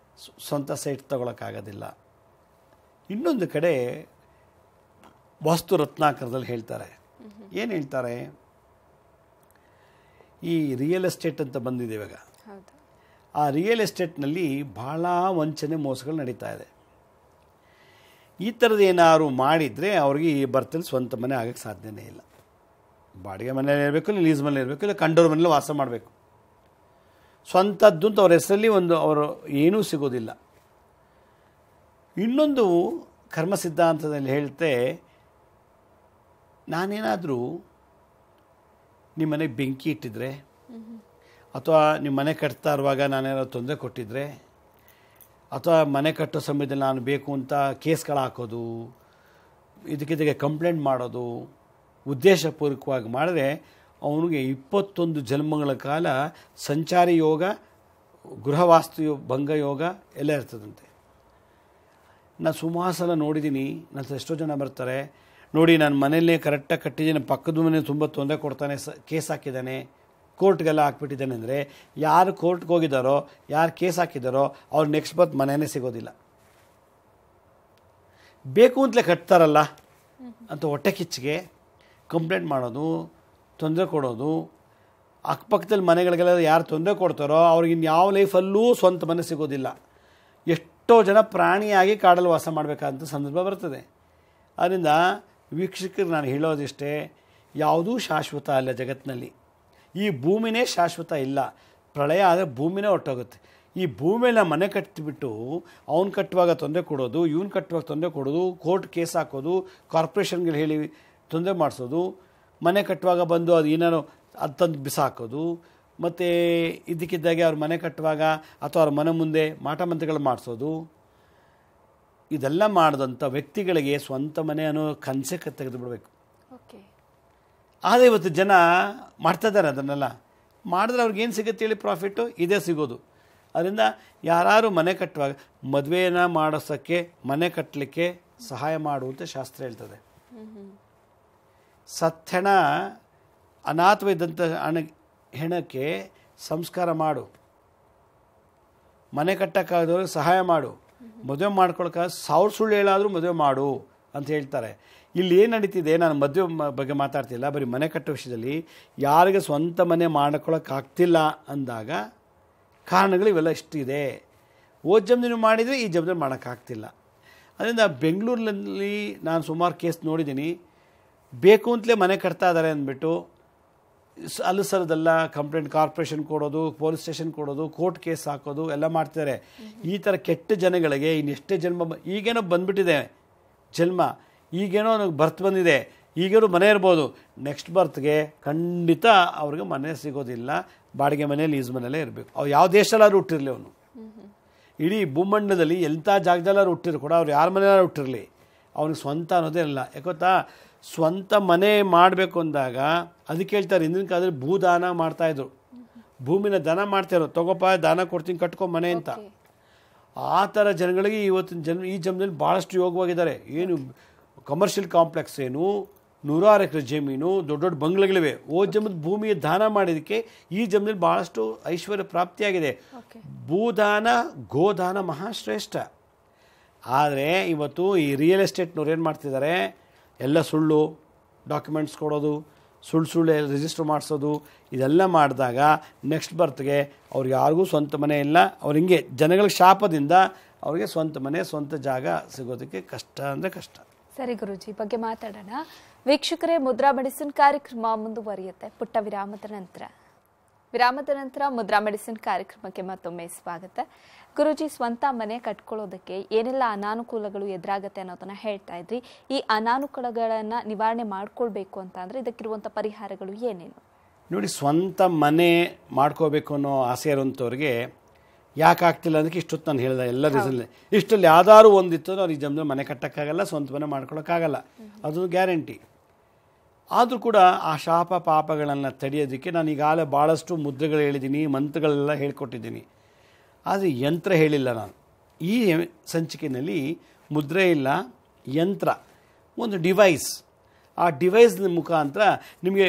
ಸ್ವಂತ ಸೈಟ್ ತಗೊಳಕ್ಕಾಗೋದಿಲ್ಲ. ಇನ್ನೊಂದು ಕಡೆ ವಾಸ್ತು ರತ್ನಾಕರದಲ್ಲಿ ಹೇಳ್ತಾರೆ. ಏನು ಹೇಳ್ತಾರೆ, ಈ ರಿಯಲ್ ಎಸ್ಟೇಟ್ ಅಂತ ಬಂದಿದೆ ಇವಾಗ. ಆ ರಿಯಲ್ ಎಸ್ಟೇಟ್ನಲ್ಲಿ ಭಾಳ ವಂಚನೆ ಮೋಸಗಳು ನಡೀತಾ ಇದೆ. ಈ ಥರದ್ದು ಏನಾದ್ರು ಮಾಡಿದರೆ ಅವ್ರಿಗೆ ಈ ಬರ್ತಲ್ಲಿ ಸ್ವಂತ ಮನೆ ಆಗೋಕ್ಕೆ ಸಾಧ್ಯನೇ ಇಲ್ಲ. ಬಾಡಿಗೆ ಮನೇಲಿ ಇರಬೇಕು, ಇಲ್ಲ ಲೀಸ್ ಮನೇಲಿ ಇರಬೇಕು, ಇಲ್ಲ ಕಂಡೋರ್ ಮನೇಲಿ ವಾಸ ಮಾಡಬೇಕು. ಸ್ವಂತದ್ದು ಅಂತ ಅವ್ರ ಹೆಸರಲ್ಲಿ ಅವರು ಏನೂ ಸಿಗೋದಿಲ್ಲ. ಇನ್ನೊಂದು ಕರ್ಮ ಸಿದ್ಧಾಂತದಲ್ಲಿ ಹೇಳ್ತೆ, ನಾನೇನಾದರೂ ನಿಮ್ಮ ಮನೆಗೆ ಬೆಂಕಿ ಇಟ್ಟಿದ್ರೆ ಅಥವಾ ನಿಮ್ಮ ಮನೆ ಕಟ್ತಾ ಇರುವಾಗ ನಾನೇನಾದ್ರು ತೊಂದರೆ ಕೊಟ್ಟಿದ್ರೆ ಅಥವಾ ಮನೆ ಕಟ್ಟೋ ಸಮಯದಲ್ಲಿ ನಾನು ಬೇಕು ಅಂತ ಕೇಸ್ಗಳು ಹಾಕೋದು, ಇದಕ್ಕೆ ಕಂಪ್ಲೇಂಟ್ ಮಾಡೋದು ಉದ್ದೇಶಪೂರ್ವಕವಾಗಿ ಮಾಡಿದ್ರೆ ಅವನಿಗೆ 21 ಜನ್ಮಗಳ ಕಾಲ ಸಂಚಾರಿ ಯೋಗ, ಗೃಹವಾಸ್ತು ಭಂಗ ಯೋಗ ಎಲ್ಲ ಇರ್ತದಂತೆ. ನಾನು ಸುಮಾರು ಸಲ ನೋಡಿದ್ದೀನಿ. ನನ್ನ ಎಷ್ಟೋ ಜನ ಬರ್ತಾರೆ, ನೋಡಿ ನಾನು ಮನೆಯಲ್ಲೇ ಕರೆಕ್ಟಾಗಿ ಕಟ್ಟಿದ್ದೀನಿ, ಪಕ್ಕದ ಮನೆ ತುಂಬ ತೊಂದರೆ ಕೊಡ್ತಾನೆ, ಕೇಸ್ ಹಾಕಿದ್ದಾನೆ, ಕೋರ್ಟ್ಗೆಲ್ಲ ಹಾಕ್ಬಿಟ್ಟಿದ್ದಾನೆ ಅಂದರೆ ಯಾರು ಕೋರ್ಟ್ಗೆ ಹೋಗಿದ್ದಾರೋ, ಯಾರು ಕೇಸ್ ಹಾಕಿದ್ದಾರೋ ಅವ್ರು ನೆಕ್ಸ್ಟ್ ಬರ್ತ್ ಮನೆಯೇ ಸಿಗೋದಿಲ್ಲ. ಬೇಕು ಅಂತಲೇ ಕಟ್ತಾರಲ್ಲ ಅಂತ ಹೊಟ್ಟೆ ಕಿಚ್ಚಿಗೆ ಕಂಪ್ಲೇಂಟ್ ಮಾಡೋದು, ತೊಂದರೆ ಕೊಡೋದು. ಅಕ್ಕಪಕ್ಕದಲ್ಲಿ ಮನೆಗಳಿಗೆಲ್ಲ ಯಾರು ತೊಂದರೆ ಕೊಡ್ತಾರೋ ಅವ್ರಿಗೆ ಇನ್ಯಾವ ಲೈಫಲ್ಲೂ ಸ್ವಂತ ಮನೆ ಸಿಗೋದಿಲ್ಲ. ಎಷ್ಟೋ ಜನ ಪ್ರಾಣಿಯಾಗಿ ಕಾಡಲ್ಲಿ ವಾಸ ಮಾಡಬೇಕಾದಂಥ ಸಂದರ್ಭ ಬರ್ತದೆ. ಆದ್ದರಿಂದ ವೀಕ್ಷಕರು ನಾನು ಹೇಳೋದಿಷ್ಟೇ, ಯಾವುದೂ ಶಾಶ್ವತ ಅಲ್ಲ ಜಗತ್ತಿನಲ್ಲಿ. ಈ ಭೂಮಿನೇ ಶಾಶ್ವತ ಇಲ್ಲ. ಪ್ರಳಯ ಆದರೆ ಭೂಮಿನೇ ಹೊಟ್ಟೋಗುತ್ತೆ. ಈ ಭೂಮಿಯಲ್ಲ ಮನೆ ಕಟ್ಟಿಬಿಟ್ಟು ಅವ್ನು ಕಟ್ಟುವಾಗ ತೊಂದರೆ ಕೊಡೋದು, ಇವ್ನು ಕಟ್ಟುವಾಗ ತೊಂದರೆ ಕೊಡೋದು, ಕೋರ್ಟ್ ಕೇಸ್ ಹಾಕೋದು, ಕಾರ್ಪೊರೇಷನ್ಗೆ ಹೇಳಿ ತೊಂದರೆ ಮಾಡಿಸೋದು, ಮನೆ ಕಟ್ಟುವಾಗ ಬಂದು ಅದು ಏನಾರು ಅದು ತಂದು ಬಿಸಾಕೋದು, ಮತ್ತು ಇದಕ್ಕಿದ್ದಾಗೆ ಅವ್ರ ಮನೆ ಕಟ್ಟುವಾಗ ಅಥವಾ ಅವ್ರ ಮನೆ ಮುಂದೆ ಮಾಟ ಮಂತ್ರಗಳು ಮಾಡಿಸೋದು, ಇದೆಲ್ಲ ಮಾಡಿದಂಥ ವ್ಯಕ್ತಿಗಳಿಗೆ ಸ್ವಂತ ಮನೆ ಅನ್ನೋ ಕನಸೇ ತೆಗೆದು ಬಿಡಬೇಕು. ಆದರೆ ಇವತ್ತು ಜನ ಮಾಡ್ತಾ ಇದ್ದಾರೆ. ಅದನ್ನೆಲ್ಲ ಮಾಡಿದ್ರೆ ಅವ್ರಿಗೇನು ಸಿಗುತ್ತೆ ಹೇಳಿ? ಪ್ರಾಫಿಟ್ಟು ಇದೇ ಸಿಗೋದು. ಅದರಿಂದ ಯಾರು ಮನೆ ಕಟ್ಟುವಾಗ ಮದುವೆನ ಮಾಡಿಸೋಕ್ಕೆ, ಮನೆ ಕಟ್ಟಲಿಕ್ಕೆ ಸಹಾಯ ಮಾಡುವಂಥ ಶಾಸ್ತ್ರ ಹೇಳ್ತದೆ. ಸತ್ತೆಣ ಅನಾಥವಿದ್ದಂಥ ಹೆಣಕ್ಕೆ ಸಂಸ್ಕಾರ ಮಾಡು, ಮನೆ ಕಟ್ಟಕ್ಕಾದವ್ರಿಗೆ ಸಹಾಯ ಮಾಡು, ಮದುವೆ ಮಾಡ್ಕೊಳಕ್ಕೆ 1000 ಸುಳ್ಳು ಹೇಳಾದರೂ ಮದುವೆ ಮಾಡು ಅಂತ ಹೇಳ್ತಾರೆ. ಇಲ್ಲಿ ಏನು ನಡೀತಿದೆ, ನಾನು ಮದುವೆ ಬಗ್ಗೆ ಮಾತಾಡ್ತಿಲ್ಲ, ಬರೀ ಮನೆ ಕಟ್ಟೋ ವಿಷಯದಲ್ಲಿ ಯಾರಿಗೆ ಸ್ವಂತ ಮನೆ ಮಾಡ್ಕೊಳಕ್ಕಾಗ್ತಿಲ್ಲ ಅಂದಾಗ ಕಾರಣಗಳು ಇವೆಲ್ಲ ಇಷ್ಟಿದೆ. ಹೋದ ಜಮ್ದಿನೂ ಮಾಡಿದರೆ ಈ ಜಮ್ದಲ್ಲಿ ಮಾಡೋಕ್ಕಾಗ್ತಿಲ್ಲ. ಅದರಿಂದ ಬೆಂಗಳೂರಿನಲ್ಲಿ ನಾನು ಸುಮಾರು ಕೇಸ್ ನೋಡಿದ್ದೀನಿ. ಬೇಕು ಅಂತಲೇ ಮನೆ ಕಟ್ತಾ ಇದ್ದಾರೆ ಅಂದ್ಬಿಟ್ಟು ಅಲ್ಲಸರದೆಲ್ಲ ಕಂಪ್ಲೇಂಟ್ ಕಾರ್ಪೊರೇಷನ್ ಕೊಡೋದು, ಪೊಲೀಸ್ ಸ್ಟೇಷನ್ ಕೊಡೋದು, ಕೋರ್ಟ್ ಕೇಸ್ ಹಾಕೋದು ಎಲ್ಲ ಮಾಡ್ತಾರೆ. ಈ ಥರ ಕೆಟ್ಟ ಜನಗಳಿಗೆ ಇನ್ನೆಷ್ಟೇ ಜನ್ಮ ಈಗೇನೋ ಬಂದ್ಬಿಟ್ಟಿದೆ ಜನ್ಮ, ಈಗೇನೋ ನನಗೆ ಬರ್ತ್ ಬಂದಿದೆ, ಈಗೇನೋ ಮನೆ ಇರ್ಬೋದು, ನೆಕ್ಸ್ಟ್ ಬರ್ತ್ಗೆ ಖಂಡಿತ ಅವ್ರಿಗೆ ಮನೆ ಸಿಗೋದಿಲ್ಲ. ಬಾಡಿಗೆ ಮನೆ, ಲೀಸ್ ಮನೆಯಲ್ಲೇ ಇರಬೇಕು. ಅವ್ರು ಯಾವ ದೇಶದಲ್ಲಾದ್ರೂ ಹುಟ್ಟಿರಲಿ, ಅವನು ಇಡೀ ಭೂಮಂಡಲದಲ್ಲಿ ಎಂಥ ಜಾಗದಲ್ಲಾದ್ರು ಹುಟ್ಟಿದ್ರು ಕೂಡ ಅವ್ರು ಯಾರ ಮನೆಯಲ್ಲಾದ್ರು ಹುಟ್ಟಿರಲಿ, ಅವ್ನಿಗೆ ಸ್ವಂತ ಅನ್ನೋದೇ ಇಲ್ಲ. ಯಾಕೊತ್ತಾ, ಸ್ವಂತ ಮನೆ ಮಾಡಬೇಕು ಅಂದಾಗ ಅದಕ್ಕೆ ಹೇಳ್ತಾರೆ, ಹಿಂದಿನ ಕಾಲದಲ್ಲಿ ಭೂದಾನ ಮಾಡ್ತಾಯಿದ್ರು. ಭೂಮಿನ ದಾನ ಮಾಡ್ತಾಯಿದ್ರು, ತಗೋಪ ದಾನ ಕೊಡ್ತೀನಿ ಕಟ್ಕೊ ಮನೆ ಅಂತ. ಆ ಥರ ಜನಗಳಿಗೆ ಇವತ್ತಿನ ಈ ಜನ್ಮದಲ್ಲಿ ಭಾಳಷ್ಟು ಯೋಗವಾಗಿದ್ದಾರೆ. ಏನು ಕಮರ್ಷಿಯಲ್ ಕಾಂಪ್ಲೆಕ್ಸ್, ಏನು 100 ಎಕರೆ ಜಮೀನು, ದೊಡ್ಡ ದೊಡ್ಡ ಬಂಗ್ಲೆಗಳಿವೆ. ಜನ್ಮದ ಭೂಮಿಯ ದಾನ ಮಾಡಿದ್ದಕ್ಕೆ ಈ ಜನ್ಮದಲ್ಲಿ ಭಾಳಷ್ಟು ಐಶ್ವರ್ಯ ಪ್ರಾಪ್ತಿಯಾಗಿದೆ. ಭೂದಾನ ಗೋದಾನ ಮಹಾಶ್ರೇಷ್ಠ. ಆದರೆ ಇವತ್ತು ಈ ರಿಯಲ್ ಎಸ್ಟೇಟ್ನವ್ರು ಏನು ಮಾಡ್ತಿದ್ದಾರೆ, ಎಲ್ಲ ಸುಳ್ಳು ಡಾಕ್ಯುಮೆಂಟ್ಸ್ ಕೊಡೋದು, ಸುಳ್ಳು ರಿಜಿಸ್ಟರ್ ಮಾಡಿಸೋದು, ಇದೆಲ್ಲ ಮಾಡಿದಾಗ ನೆಕ್ಸ್ಟ್ ಬರ್ತ್ಗೆ ಅವ್ರಿಗೆ ಯಾರಿಗೂ ಸ್ವಂತ ಮನೆ ಇಲ್ಲ. ಅವ್ರು ಹಿಂಗೆ ಜನಗಳ ಶಾಪದಿಂದ ಅವ್ರಿಗೆ ಸ್ವಂತ ಮನೆ, ಸ್ವಂತ ಜಾಗ ಸಿಗೋದಕ್ಕೆ ಕಷ್ಟ ಅಂದರೆ ಕಷ್ಟ. ಸರಿ ಗುರುಜಿ, ಬಗ್ಗೆ ಮಾತಾಡೋಣ. ವೀಕ್ಷಕರೇ, ಮುದ್ರಾ ಮೆಡಿಸಿನ್ ಕಾರ್ಯಕ್ರಮ ಮುಂದುವರಿಯುತ್ತೆ ಪುಟ್ಟ ವಿರಾಮದ ನಂತರ ಮುದ್ರಾ ಮೆಡಿಸಿನ್ ಕಾರ್ಯಕ್ರಮಕ್ಕೆ ಮತ್ತೊಮ್ಮೆ ಸ್ವಾಗತ. ಗುರುಜಿ, ಸ್ವಂತ ಮನೆ ಕಟ್ಕೊಳ್ಳೋದಕ್ಕೆ ಏನೆಲ್ಲ ಅನಾನುಕೂಲಗಳು ಎದುರಾಗುತ್ತೆ ಅನ್ನೋದನ್ನ ಹೇಳ್ತಾ ಇದ್ರಿ. ಈ ಅನಾನುಕೂಲಗಳನ್ನು ನಿವಾರಣೆ ಮಾಡ್ಕೊಳ್ಬೇಕು ಅಂತ ಅಂದರೆ ಇದಕ್ಕಿರುವಂಥ ಪರಿಹಾರಗಳು ಏನೇನು? ನೋಡಿ, ಸ್ವಂತ ಮನೆ ಮಾಡ್ಕೋಬೇಕು ಅನ್ನೋ ಆಸೆ ಇರೋಂಥವ್ರಿಗೆ ಯಾಕೆ ಆಗ್ತಿಲ್ಲ ಅದಕ್ಕೆ ಇಷ್ಟೊತ್ತು ನಾನು ಹೇಳಿದೆ ಎಲ್ಲ ರೀಸನ್. ಇಷ್ಟಲ್ಲಿ ಯಾವ್ದಾದ್ರು ಒಂದಿತ್ತು ಅವ್ರಿಗೆ ಜಮ್ದಲ್ಲಿ ಮನೆ ಕಟ್ಟೋಕ್ಕಾಗಲ್ಲ, ಸ್ವಂತ ಮನೆ ಮಾಡ್ಕೊಳಕ್ಕಾಗಲ್ಲ, ಅದು ಗ್ಯಾರಂಟಿ. ಆದರೂ ಕೂಡ ಆ ಶಾಪ ಪಾಪಗಳನ್ನು ತಡೆಯೋದಕ್ಕೆ ನಾನು ಈಗಾಗಲೇ ಭಾಳಷ್ಟು ಮುದ್ರೆಗಳು ಹೇಳಿದ್ದೀನಿ, ಮಂತ್ರಗಳೆಲ್ಲ ಹೇಳ್ಕೊಟ್ಟಿದ್ದೀನಿ. ಆದರೆ ಯಂತ್ರ ಹೇಳಿಲ್ಲ ನಾನು. ಈ ಸಂಚಿಕೆಯಲ್ಲಿ ಮುದ್ರೆ ಇಲ್ಲ, ಯಂತ್ರ, ಒಂದು ಡಿವೈಸ್, ಆ ಡಿವೈಸ್ನ ಮುಖಾಂತರ ನಿಮಗೆ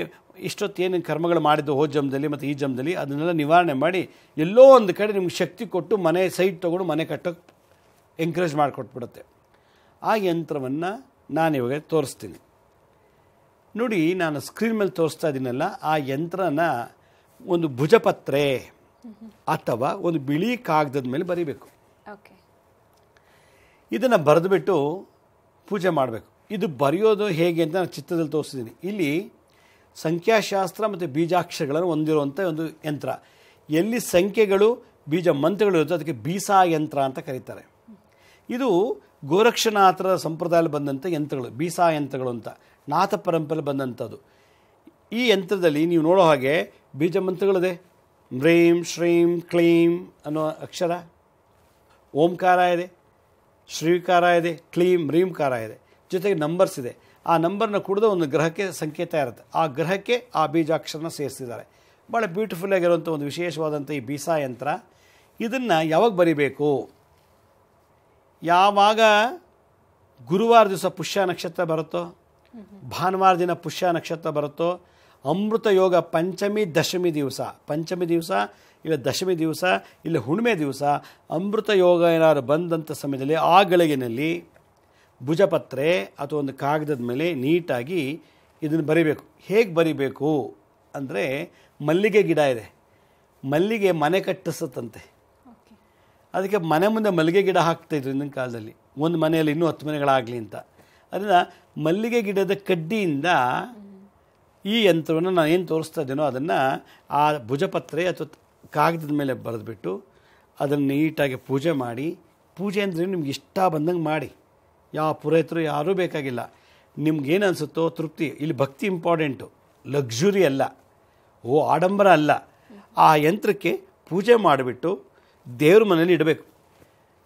ಇಷ್ಟೊತ್ತೇನು ಕರ್ಮಗಳು ಮಾಡಿದ್ದು ಹೋದ ಜನ್ಮದಲ್ಲಿ ಮತ್ತು ಈ ಜನ್ಮದಲ್ಲಿ ಅದನ್ನೆಲ್ಲ ನಿವಾರಣೆ ಮಾಡಿ ಎಲ್ಲೋ ಒಂದು ಕಡೆ ನಿಮ್ಗೆ ಶಕ್ತಿ ಕೊಟ್ಟು ಮನೆ ಸೈಟ್ ತೊಗೊಂಡು ಮನೆ ಕಟ್ಟೋಕ್ಕೆ ಎಂಕರೇಜ್ ಮಾಡಿಕೊಟ್ಬಿಡುತ್ತೆ. ಆ ಯಂತ್ರವನ್ನು ನಾನು ಇವಾಗ ತೋರಿಸ್ತೀನಿ ನೋಡಿ. ನಾನು ಸ್ಕ್ರೀನ್ ಮೇಲೆ ತೋರಿಸ್ತಾ ಇದ್ದೀನಲ್ಲ, ಆ ಯಂತ್ರನ ಒಂದು ಭುಜಪತ್ರೆ ಅಥವಾ ಒಂದು ಬಿಳಿ ಕಾಗದದ ಮೇಲೆ ಬರೀಬೇಕು. ಇದನ್ನು ಬರೆದುಬಿಟ್ಟು ಪೂಜೆ ಮಾಡಬೇಕು. ಇದು ಬರೆಯೋದು ಹೇಗೆ ಅಂತ ನಾನು ಚಿತ್ರದಲ್ಲಿ ತೋರಿಸಿದ್ದೀನಿ. ಇಲ್ಲಿ ಸಂಖ್ಯಾಶಾಸ್ತ್ರ ಮತ್ತು ಬೀಜಾಕ್ಷರಗಳನ್ನು ಹೊಂದಿರುವಂಥ ಒಂದು ಯಂತ್ರ. ಎಲ್ಲಿ ಸಂಖ್ಯೆಗಳು ಬೀಜ ಮಂತ್ರಗಳು ಇರುತ್ತೋ ಅದಕ್ಕೆ ಬೀಸಾ ಯಂತ್ರ ಅಂತ ಕರೀತಾರೆ. ಇದು ಗೋರಕ್ಷನಾಥರ ಸಂಪ್ರದಾಯದಲ್ಲಿ ಬಂದಂಥ ಯಂತ್ರಗಳು, ಬೀಸಾ ಯಂತ್ರಗಳು ಅಂತ ನಾಥ ಪರಂಪರೆಯಲ್ಲಿ ಬಂದಂಥದ್ದು. ಈ ಯಂತ್ರದಲ್ಲಿ ನೀವು ನೋಡೋ ಹಾಗೆ ಬೀಜ ಮಂತ್ರಗಳಿದೆ. ಮ್ರೀಂ ಶ್ರೀಂ ಕ್ಲೀಂ ಅನ್ನೋ ಅಕ್ಷರ, ಓಂಕಾರ ಇದೆ, ಶ್ರೀಕಾರ ಇದೆ, ಕ್ಲೀಂ ರೀಂಕಾರ ಇದೆ, ಜೊತೆಗೆ ನಂಬರ್ಸ್ ಇದೆ. ಆ ನಂಬರ್ನ ಕುಡಿದು ಒಂದು ಗ್ರಹಕ್ಕೆ ಸಂಕೇತ ಇರುತ್ತೆ. ಆ ಗ್ರಹಕ್ಕೆ ಆ ಬೀಜಾಕ್ಷರನ ಸೇರಿಸಿದ್ದಾರೆ. ಭಾಳ ಬ್ಯೂಟಿಫುಲ್ ಆಗಿರುವಂಥ ಒಂದು ವಿಶೇಷವಾದಂಥ ಈ ಬೀಸಾ ಯಂತ್ರ. ಇದನ್ನು ಯಾವಾಗ ಬರಿಬೇಕು? ಯಾವಾಗ ಗುರುವಾರ ದಿವಸ ಪುಷ್ಯ ನಕ್ಷತ್ರ ಬರುತ್ತೋ, ಭಾನುವಾರ ದಿನ ಪುಷ್ಯ ನಕ್ಷತ್ರ ಬರುತ್ತೋ, ಅಮೃತ ಯೋಗ ಪಂಚಮಿ ದಶಮಿ ದಿವಸ, ಪಂಚಮಿ ದಿವಸ ಇಲ್ಲ ದಶಮಿ ದಿವಸ ಇಲ್ಲ ಹುಣ್ಣಿಮೆ ದಿವಸ ಅಮೃತ ಯೋಗ ಏನಾದ್ರು ಬಂದಂಥ ಸಮಯದಲ್ಲಿ ಆ ಗಳಿಗೆನಲ್ಲಿ ಭುಜಪತ್ರೆ ಅಥವಾ ಒಂದು ಕಾಗದದ ಮೇಲೆ ನೀಟಾಗಿ ಇದನ್ನು ಬರಿಬೇಕು. ಹೇಗೆ ಬರಿಬೇಕು ಅಂದರೆ, ಮಲ್ಲಿಗೆ ಗಿಡ ಇದೆ, ಮಲ್ಲಿಗೆ ಮನೆ ಕಟ್ಟಿಸುತ್ತಂತೆ. ಅದಕ್ಕೆ ಮನೆ ಮುಂದೆ ಮಲ್ಲಿಗೆ ಗಿಡ ಹಾಕ್ತಾಯಿದ್ರು ಹಿಂದಿನ ಕಾಲದಲ್ಲಿ, ಒಂದು ಮನೆಯಲ್ಲಿ ಇನ್ನೂ 10 ಮನೆಗಳಾಗಲಿ ಅಂತ. ಅದರಿಂದ ಮಲ್ಲಿಗೆ ಗಿಡದ ಕಡ್ಡಿಯಿಂದ ಈ ಯಂತ್ರವನ್ನು ನಾನು ಏನು ತೋರಿಸ್ತಾ ಇದ್ದೇನೋ ಅದನ್ನು ಆ ಭುಜಪತ್ರೆ ಅಥವಾ ಕಾಗದದ ಮೇಲೆ ಬರೆದುಬಿಟ್ಟು ಅದನ್ನು ನೀಟಾಗಿ ಪೂಜೆ ಮಾಡಿ. ಪೂಜೆ ಅಂದರೆ ನಿಮ್ಗೆ ಇಷ್ಟ ಬಂದಂಗೆ ಮಾಡಿ, ಯಾವ ಪುರೋಹಿತರು ಯಾರೂ ಬೇಕಾಗಿಲ್ಲ. ನಿಮ್ಗೇನು ಅನಿಸುತ್ತೋ ತೃಪ್ತಿ. ಇಲ್ಲಿ ಭಕ್ತಿ ಇಂಪಾರ್ಟೆಂಟು, ಲಕ್ಸುರಿ ಅಲ್ಲ, ಆಡಂಬರ ಅಲ್ಲ. ಆ ಯಂತ್ರಕ್ಕೆ ಪೂಜೆ ಮಾಡಿಬಿಟ್ಟು ದೇವ್ರ ಮನೇಲಿ ಇಡಬೇಕು.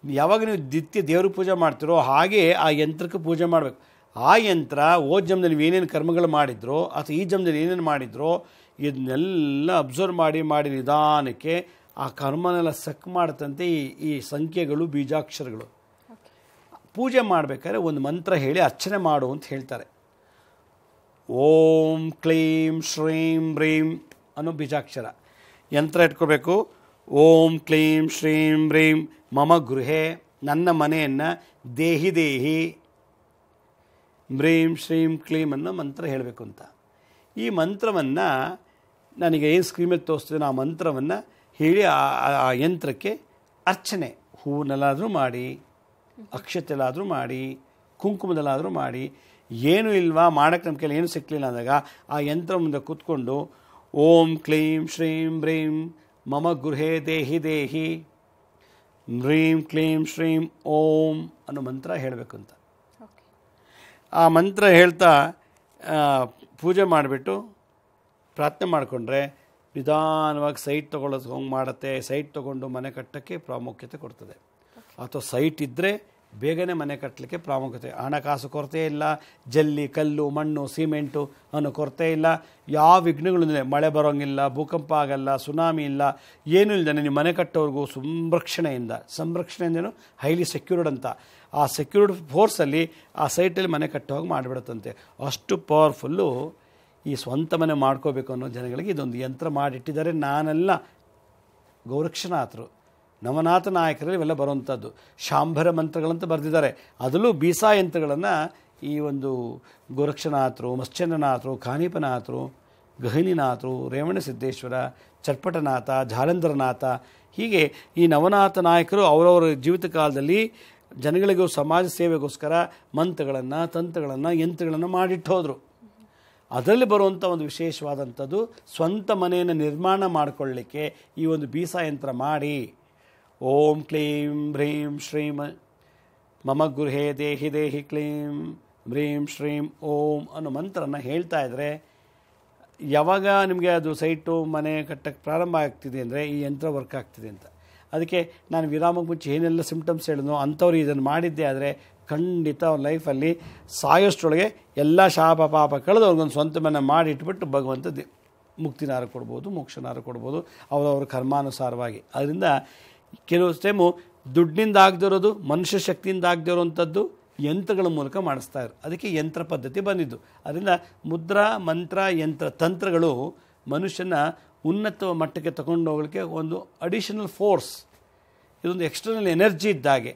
ಯಾವಾಗ ನೀವು ನಿತ್ಯ ದೇವ್ರ ಪೂಜೆ ಮಾಡ್ತಿರೋ ಹಾಗೆ ಆ ಯಂತ್ರಕ್ಕೆ ಪೂಜೆ ಮಾಡಬೇಕು. ಆ ಯಂತ್ರ ಓದ್ ಜನ್ಮದಲ್ಲಿ ನೀವು ಏನೇನು ಕರ್ಮಗಳು ಮಾಡಿದ್ರೋ ಅಥವಾ ಈ ಜನ್ಮದಲ್ಲಿ ಏನೇನು ಮಾಡಿದ್ರೋ ಇದನ್ನೆಲ್ಲ ಅಬ್ಸರ್ವ್ ಮಾಡಿ ನಿಧಾನಕ್ಕೆ ಆ ಕರ್ಮನೆಲ್ಲ ಸಕ್ ಮಾಡುತ್ತಂತೆ ಈ ಸಂಖ್ಯೆಗಳು, ಬೀಜಾಕ್ಷರಗಳು. ಪೂಜೆ ಮಾಡಬೇಕಾದ್ರೆ ಒಂದು ಮಂತ್ರ ಹೇಳಿ ಅರ್ಚನೆ ಮಾಡು ಅಂತ ಹೇಳ್ತಾರೆ. ಓಂ ಕ್ಲೀಂ ಶ್ರೀಂ ಬ್ರೀಂ ಅನ್ನೋ ಬೀಜಾಕ್ಷರ ಯಂತ್ರ ಇಟ್ಕೋಬೇಕು. ಓಂ ಕ್ಲೀಂ ಶ್ರೀಂ ಬ್ರೀಂ ಮಮ ಗೃಹೆ, ನನ್ನ ಮನೆಯನ್ನು, ದೇಹಿ ದೇಹಿ ಬ್ರೀಂ ಶ್ರೀಂ ಕ್ಲೀಂ ಅನ್ನೋ ಮಂತ್ರ ಹೇಳಬೇಕು ಅಂತ. ಈ ಮಂತ್ರವನ್ನು ನನಗೆ ಏನು ಸ್ಕ್ರೀನ್ ಮೇಲೆ ತೋರಿಸ್ತೀನಿ ಆ ಮಂತ್ರವನ್ನು ಹೇಳಿ ಆ ಯಂತ್ರಕ್ಕೆ ಅರ್ಚನೆ, ಹೂವನ್ನೆಲ್ಲಾದರೂ ಮಾಡಿ, ಅಕ್ಷತೆಲ್ಲಾದರೂ ಮಾಡಿ, ಕುಂಕುಮದಲ್ಲಾದರೂ ಮಾಡಿ. ಏನೂ ಇಲ್ವಾ ಮಾಡೋಕ್ಕೆ ನಮ್ಮ ಕೈಲಿ ಏನೂ ಸಿಕ್ಕಲಿಲ್ಲ ಅಂದಾಗ ಆ ಯಂತ್ರ ಮುಂದೆ ಕೂತ್ಕೊಂಡು ಓಂ ಕ್ಲೀಂ ಶ್ರೀಂ ಬ್ರೀಂ ಮಮ ಗೃಹೇ ದೇಹಿ ದೇಹಿ ಮ್ರೀಂ ಕ್ಲೀಂ ಶ್ರೀಂ ಓಂ ಅನ್ನೋ ಮಂತ್ರ ಹೇಳಬೇಕು ಅಂತ. ಆ ಮಂತ್ರ ಹೇಳ್ತಾ ಪೂಜೆ ಮಾಡಿಬಿಟ್ಟು ಪ್ರಾರ್ಥನೆ ಮಾಡಿಕೊಂಡ್ರೆ ನಿಧಾನವಾಗಿ ಸೈಟ್ ತೊಗೊಳ್ಳೋದು ಹೋಗಿ ಮಾಡುತ್ತೆ. ಸೈಟ್ ತೊಗೊಂಡು ಮನೆ ಕಟ್ಟೋಕ್ಕೆ ಪ್ರಾಮುಖ್ಯತೆ ಕೊಡ್ತದೆ. ಅಥವಾ ಸೈಟ್ ಇದ್ದರೆ ಬೇಗನೆ ಮನೆ ಕಟ್ಟಲಿಕ್ಕೆ ಪ್ರಾಮುಖ್ಯತೆ. ಹಣಕಾಸು ಕೊರತೆ ಇಲ್ಲ, ಜಲ್ಲಿ, ಕಲ್ಲು, ಮಣ್ಣು, ಸಿಮೆಂಟು ಅನ್ನೋ ಕೊರತೆ ಇಲ್ಲ. ಯಾವ ವಿಘ್ನಗಳು ಇಲ್ಲ, ಮಳೆ ಬರೋಂಗಿಲ್ಲ, ಭೂಕಂಪ ಆಗಲ್ಲ, ಸುನಾಮಿ ಇಲ್ಲ, ಏನೂ ಇಲ್ಲದೆ ನೀವು ಮನೆ ಕಟ್ಟೋರ್ಗೂ ಸಂರಕ್ಷಣೆಯಿಂದನೂ ಹೈಲಿ ಸೆಕ್ಯೂರ್ಡ್ ಅಂತ. ಆ ಸೆಕ್ಯೂರ್ಡ್ ಫೋರ್ಸಲ್ಲಿ ಆ ಸೈಟಲ್ಲಿ ಮನೆ ಕಟ್ಟೋಗಿ ಮಾಡಿಬಿಡುತ್ತಂತೆ. ಅಷ್ಟು ಪವರ್ಫುಲ್ಲು ಈ ಸ್ವಂತ ಮನೆ ಮಾಡ್ಕೋಬೇಕು ಅನ್ನೋ ಜನಗಳಿಗೆ ಇದೊಂದು ಯಂತ್ರ ಮಾಡಿಟ್ಟಿದ್ದಾರೆ. ನಾನೆಲ್ಲ ಗೋರಕ್ಷನಾಥರು, ನವನಾಥ ನಾಯಕರಲ್ಲಿ ಇವೆಲ್ಲ ಬರುವಂಥದ್ದು. ಶಾಂಭರ ಮಂತ್ರಗಳಂತ ಬರೆದಿದ್ದಾರೆ. ಅದರಲ್ಲೂ ಬೀಸಾ ಯಂತ್ರಗಳನ್ನು ಈ ಒಂದು ಗೋರಕ್ಷನಾಥರು, ಮತ್ಸ್ಯನಾಥರು, ಖಾನೀಪನಾಥರು, ಗಹಿನಿನಾಥರು, ರೇವಣಸಿದ್ದೇಶ್ವರ, ಚಟ್ಪಟನಾಥ, ಜಾಲಂಧರನಾಥ, ಹೀಗೆ ಈ ನವನಾಥ ನಾಯಕರು ಅವರವರ ಜೀವಿತ ಕಾಲದಲ್ಲಿ ಜನಗಳಿಗೂ ಸಮಾಜ ಸೇವೆಗೋಸ್ಕರ ಮಂತ್ರಗಳನ್ನು, ತಂತ್ರಗಳನ್ನು, ಯಂತ್ರಗಳನ್ನು ಮಾಡಿಟ್ಟು ಹೋದರು. ಅದರಲ್ಲಿ ಬರುವಂಥ ಒಂದು ವಿಶೇಷವಾದಂಥದ್ದು ಸ್ವಂತ ಮನೆಯನ್ನು ನಿರ್ಮಾಣ ಮಾಡಿಕೊಳ್ಳಲಿಕ್ಕೆ ಈ ಒಂದು ಬೀಸಾ ಯಂತ್ರ ಮಾಡಿ ಓಂ ಕ್ಲೀಂ ಬ್ರೀಂ ಶ್ರೀಂ ಮಮ ಗೃಹೇ ದೇಹಿ ದೇಹಿ ಕ್ಲೀಂ ಬ್ರೀಂ ಶ್ರೀಂ ಓಂ ಅನ್ನೋ ಮಂತ್ರನ ಹೇಳ್ತಾ ಇದ್ದರೆ ಯಾವಾಗ ನಿಮಗೆ ಅದು ಸೈಟು ಮನೆ ಕಟ್ಟಕ್ಕೆ ಪ್ರಾರಂಭ ಆಗ್ತಿದೆ ಅಂದರೆ ಈ ಯಂತ್ರ ವರ್ಕ್ ಆಗ್ತಿದೆ ಅಂತ. ಅದಕ್ಕೆ ನಾನು ವಿರಾಮಕ್ಕೆ ಮುಂಚೆ ಏನೆಲ್ಲ ಸಿಂಪ್ಟಮ್ಸ್ ಹೇಳಿದ್ನೋ ಅಂಥವ್ರು ಇದನ್ನು ಮಾಡಿದ್ದೆ ಆದರೆ ಖಂಡಿತ ಅವ್ರ ಲೈಫಲ್ಲಿ ಸಾಯೋಷ್ಟರೊಳಗೆ ಎಲ್ಲ ಶಾಪ ಪಾಪ ಕಳೆದು ಅವ್ರಿಗೊಂದು ಸ್ವಂತ ಮನೆ ಮಾಡಿ ಇಟ್ಬಿಟ್ಟು ಭಗವಂತ ಮುಕ್ತಿನಾರ ಕೊಡ್ಬೋದು, ಮೋಕ್ಷನಾರ ಕೊಡ್ಬೋದು ಅವರವ್ರ ಕರ್ಮಾನುಸಾರವಾಗಿ. ಅದರಿಂದ ಕೆಲವು ಟೈಮು ದುಡ್ಡಿನಿಂದ ಆಗದಿರೋದು, ಮನುಷ್ಯ ಶಕ್ತಿಯಿಂದ ಆಗದಿರೋವಂಥದ್ದು ಯಂತ್ರಗಳ ಮೂಲಕ ಮಾಡಿಸ್ತಾ ಇದ್ರು. ಅದಕ್ಕೆ ಯಂತ್ರ ಪದ್ಧತಿ ಬಂದಿದ್ದು. ಅದರಿಂದ ಮುದ್ರಾ, ಮಂತ್ರ, ಯಂತ್ರ, ತಂತ್ರಗಳು ಮನುಷ್ಯನ ಉನ್ನತ ಮಟ್ಟಕ್ಕೆ ತಗೊಂಡು ಹೋಗಲಿಕ್ಕೆ ಒಂದು ಅಡಿಷನಲ್ ಫೋರ್ಸ್, ಇದೊಂದು ಎಕ್ಸ್ಟರ್ನಲ್ ಎನರ್ಜಿ ಇದ್ದಾಗೆ.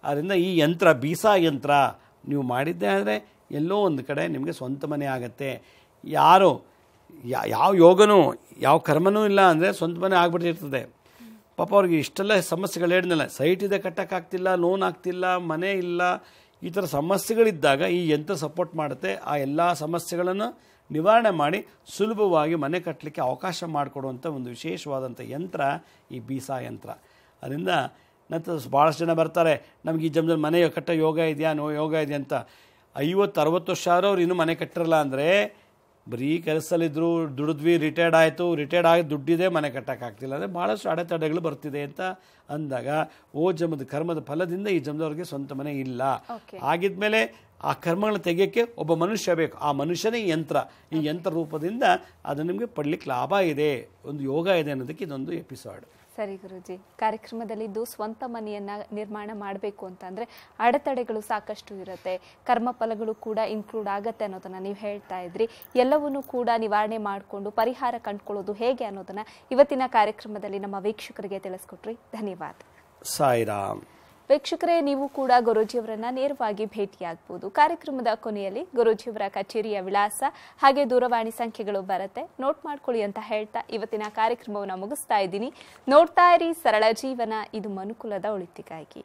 ಆದ್ದರಿಂದ ಈ ಯಂತ್ರ, ಬೀಸಾ ಯಂತ್ರ ನೀವು ಮಾಡಿದ್ದೆ ಅಂದರೆ ಎಲ್ಲೋ ಒಂದು ಕಡೆ ನಿಮಗೆ ಸ್ವಂತ ಮನೆ ಆಗುತ್ತೆ. ಯಾರು ಯಾವ ಯೋಗನೂ ಯಾವ ಕರ್ಮನೂ ಇಲ್ಲ ಅಂದರೆ ಸ್ವಂತ ಮನೆ ಆಗ್ಬಿಟ್ಟಿರ್ತದೆ. ಪಾಪ ಅವ್ರಿಗೆ ಇಷ್ಟೆಲ್ಲ ಸಮಸ್ಯೆಗಳು ಹೇಳಿದ್ನಲ್ಲ, ಸೈಟ್ ಇದೆ ಕಟ್ಟೋಕ್ಕಾಗ್ತಿಲ್ಲ, ಲೋನ್ ಆಗ್ತಿಲ್ಲ, ಮನೆ ಇಲ್ಲ, ಈ ಥರ ಸಮಸ್ಯೆಗಳಿದ್ದಾಗ ಈ ಯಂತ್ರ ಸಪೋರ್ಟ್ ಮಾಡುತ್ತೆ. ಆ ಎಲ್ಲ ಸಮಸ್ಯೆಗಳನ್ನು ನಿವಾರಣೆ ಮಾಡಿ ಸುಲಭವಾಗಿ ಮನೆ ಕಟ್ಟಲಿಕ್ಕೆ ಅವಕಾಶ ಮಾಡಿಕೊಡುವಂಥ ಒಂದು ವಿಶೇಷವಾದಂಥ ಯಂತ್ರ ಈ ಬೀಸಾ ಯಂತ್ರ. ಅದರಿಂದ ನಂತರ ಭಾಳಷ್ಟು ಜನ ಬರ್ತಾರೆ, ನಮ್ಗೆ ಈ ಜನ್ಮದಲ್ಲಿ ಮನೆ ಕಟ್ಟೋ ಯೋಗ ಇದೆಯಾ ಅಂತ. 50-60 ವರ್ಷ ಆದರೂ ಅವ್ರು ಇನ್ನೂ ಮನೆ ಕಟ್ಟಿರಲ್ಲ ಅಂದರೆ ಬರೀ ಕೆಲಸದಲ್ಲಿದ್ದರು, ದುಡಿದ್ವಿ, ರಿಟೈರ್ಡ್ ಆಗಿ ದುಡ್ಡಿದೆ, ಮನೆ ಕಟ್ಟೋಕ್ಕಾಗ್ತಿಲ್ಲ ಅಂದರೆ ಭಾಳಷ್ಟು ಅಡೆತಡೆಗಳು ಬರ್ತಿದೆ ಅಂತ ಅಂದಾಗ ಜನ್ಮದ ಕರ್ಮದ ಫಲದಿಂದ ಈ ಜನ್ಮದವ್ರಿಗೆ ಸ್ವಂತ ಮನೆ ಇಲ್ಲ. ಆಗಿದ್ಮೇಲೆ ಆ ಕರ್ಮಗಳನ್ನ ತೆಗೆಯೋಕ್ಕೆ ಒಬ್ಬ ಮನುಷ್ಯ ಬೇಕು. ಆ ಮನುಷ್ಯನೇ ಯಂತ್ರ. ಈ ಯಂತ್ರ ರೂಪದಿಂದ ಅದು ನಿಮಗೆ ಪಡ್ಲಿಕ್ಕೆ ಲಾಭ ಇದೆ, ಒಂದು ಯೋಗ ಇದೆ ಅನ್ನೋದಕ್ಕೆ ಇದೊಂದು ಎಪಿಸೋಡ್. ಸರಿ ಗುರುಜಿ, ಕಾರ್ಯಕ್ರಮದಲ್ಲಿದ್ದು ಸ್ವಂತ ಮನೆಯನ್ನ ನಿರ್ಮಾಣ ಮಾಡಬೇಕು ಅಂತಂದ್ರೆ ಅಡೆತಡೆಗಳು ಸಾಕಷ್ಟು ಇರುತ್ತೆ, ಕರ್ಮಫಲಗಳು ಕೂಡ ಇನ್ಕ್ಲೂಡ್ ಆಗತ್ತೆ ಅನ್ನೋದನ್ನ ನೀವು ಹೇಳ್ತಾ ಇದ್ರಿ. ಎಲ್ಲವನ್ನೂ ಕೂಡ ನಿವಾರಣೆ ಮಾಡಿಕೊಂಡು ಪರಿಹಾರ ಕಂಡುಕೊಳ್ಳೋದು ಹೇಗೆ ಅನ್ನೋದನ್ನ ಇವತ್ತಿನ ಕಾರ್ಯಕ್ರಮದಲ್ಲಿ ನಮ್ಮ ವೀಕ್ಷಕರಿಗೆ ತಿಳಿಸ್ಕೊಟ್ರಿ. ಧನ್ಯವಾದ. ಸಾಯಿರಾಮ್. ವೀಕ್ಷಕರೇ, ನೀವು ಕೂಡ ಗುರೂಜಿಯವರನ್ನ ನೇರವಾಗಿ ಭೇಟಿಯಾಗಬಹುದು. ಕಾರ್ಯಕ್ರಮದ ಕೊನೆಯಲ್ಲಿ ಗುರೂಜಿಯವರ ಕಚೇರಿಯ ವಿಳಾಸ ಹಾಗೆ ದೂರವಾಣಿ ಸಂಖ್ಯೆಗಳು ಬರುತ್ತೆ, ನೋಟ್ ಮಾಡ್ಕೊಳ್ಳಿ ಅಂತ ಹೇಳ್ತಾ ಇವತ್ತಿನ ಕಾರ್ಯಕ್ರಮವನ್ನು ಮುಗಿಸ್ತಾ ಇದ್ದೀನಿ. ನೋಡ್ತಾ ಇರಿ ಸರಳ ಜೀವನ, ಇದು ಮನುಕುಲದ ಒಳಿತಿಗಾಗಿ.